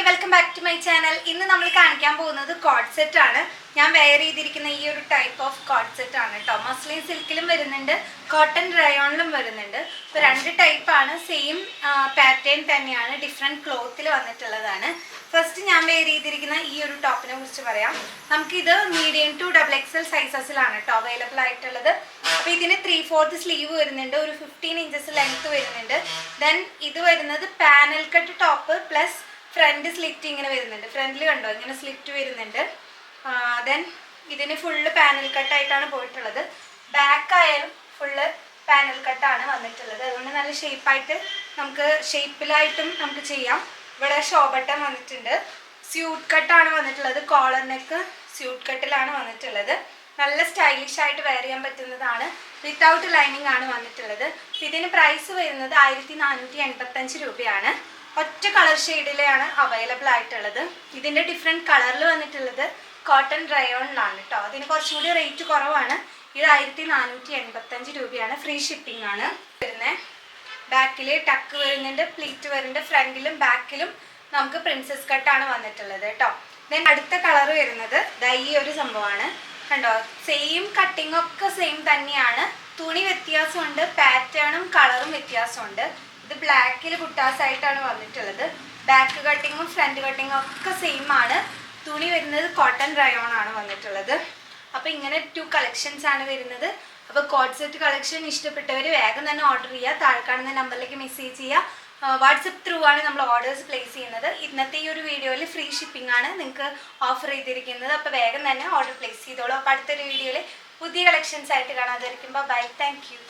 Welcome back to my channel. ഇന്ന് നമ്മൾ കാണിക്കാൻ പോകുന്നത് കോഡ് സെറ്റ് ആണ്. ഞാൻ വെയർ ചെയ്തിരിക്കുന്ന ഈ ഒരു ടൈപ്പ് ഓഫ് കോഡ് സെറ്റ് ആണ് കേട്ടോ. മസ്ലിൻ സിൽക്കിലും വരുന്നുണ്ട്, കോട്ടൺ റയോണിലും വരുന്നുണ്ട്. ഇപ്പോൾ രണ്ട് ടൈപ്പാണ്, സെയിം പാറ്റേൺ തന്നെയാണ്, ഡിഫറെൻറ്റ് ക്ലോത്തിൽ വന്നിട്ടുള്ളതാണ്. ഫസ്റ്റ് ഞാൻ വെയർ ചെയ്തിരിക്കുന്ന ഈ ഒരു ടോപ്പിനെ കുറിച്ച് പറയാം. നമുക്കിത് മീഡിയം ടു XXL സൈസസിലാണ് കേട്ടോ അവൈലബിൾ ആയിട്ടുള്ളത്. അപ്പോൾ ഇതിന് 3/4 സ്ലീവ് വരുന്നുണ്ട്, ഒരു 15 ഇഞ്ചസ് ലെങ്ത് വരുന്നുണ്ട്. ദെൻ ഇത് വരുന്നത് panel cut top plus front slit ഇങ്ങനെ വരുന്നുണ്ട്. ഫ്രണ്ടിൽ കണ്ടോ ഇങ്ങനെ സ്ലിറ്റ് വരുന്നുണ്ട്. ദെൻ ഇതിന് ഫുള്ള് പാനൽ കട്ടായിട്ടാണ് പോയിട്ടുള്ളത്. ബാക്ക് ആയാലും ഫുള്ള് പാനൽ കട്ടാണ് വന്നിട്ടുള്ളത്. അതുകൊണ്ട് നല്ല ഷേപ്പായിട്ട് നമുക്ക് ഷേപ്പിലായിട്ടും നമുക്ക് ചെയ്യാം. ഇവിടെ ഷോ ബട്ടൺ വന്നിട്ടുണ്ട്. സ്യൂട്ട് കട്ടാണ് വന്നിട്ടുള്ളത്, കോളർ നെക്ക് സ്യൂട്ട് കട്ടിലാണ് വന്നിട്ടുള്ളത്. നല്ല സ്റ്റൈലിഷ് ആയിട്ട് വെയർ ചെയ്യാൻ പറ്റുന്നതാണ്. വിത്തൗട്ട് ലൈനിങ് ആണ് വന്നിട്ടുള്ളത്. ഇതിന് പ്രൈസ് വരുന്നത് 1485 രൂപയാണ്. ഒറ്റ കളർ ഷെയ്ഡിലാണ് അവൈലബിൾ ആയിട്ടുള്ളത്. ഇതിൻ്റെ ഡിഫറെൻറ്റ് കളറിൽ വന്നിട്ടുള്ളത് കോട്ടൺ റയോണിലാണ് കേട്ടോ. അതിന് കുറച്ചും കൂടി റേറ്റ് കുറവാണ്. ഇത് 1485 രൂപയാണ്. ഫ്രീ ഷിപ്പിംഗ് ആണ് വരുന്നത്. ബാക്കിൽ ടക്ക് വരുന്നുണ്ട്, പ്ലീറ്റ് വരുന്നുണ്ട്. ഫ്രണ്ടിലും ബാക്കിലും നമുക്ക് പ്രിൻസസ് കട്ടാണ് വന്നിട്ടുള്ളത് കേട്ടോ. ദെൻ അടുത്ത കളർ വരുന്നത് ഈ ഒരു സംഭവമാണ്. കണ്ടോ, സെയിം കട്ടിങ് ഒക്കെ സെയിം തന്നെയാണ്. തുണി വ്യത്യാസമുണ്ട്, പാറ്റേണും കളറും വ്യത്യാസമുണ്ട്. ഇത് ബ്ലാക്കിൽ കുട്ടാസായിട്ടാണ് വന്നിട്ടുള്ളത്. ബാക്ക് കട്ടിങ്ങും ഫ്രണ്ട് കട്ടിങ്ങും ഒക്കെ സെയിം ആണ്. തുണി വരുന്നത് കോട്ടൺ റയോൺ ആണ് വന്നിട്ടുള്ളത്. അപ്പോൾ ഇങ്ങനെ 2 കളക്ഷൻസ് ആണ് വരുന്നത്. അപ്പോൾ കോഡ് സെറ്റ് കളക്ഷൻ ഇഷ്ടപ്പെട്ടവർ വേഗം തന്നെ ഓർഡർ ചെയ്യുക. താഴെ കാണുന്ന നമ്പറിലേക്ക് മെസ്സേജ് ചെയ്യുക. വാട്സപ്പ് ത്രൂ ആണ് നമ്മൾ ഓർഡേഴ്സ് പ്ലേസ് ചെയ്യുന്നത്. ഇന്നത്തെ ഈ ഒരു വീഡിയോയിൽ ഫ്രീ ഷിപ്പിംഗ് ആണ് നിങ്ങൾക്ക് ഓഫർ ചെയ്തിരിക്കുന്നത്. അപ്പോൾ വേഗം തന്നെ ഓർഡർ പ്ലേസ് ചെയ്തോളൂ. അപ്പോൾ അടുത്തൊരു വീഡിയോയിൽ പുതിയ കളക്ഷൻസ് ആയിട്ട് കാണാതിരിക്കുമ്പോൾ ബൈ, താങ്ക് യു.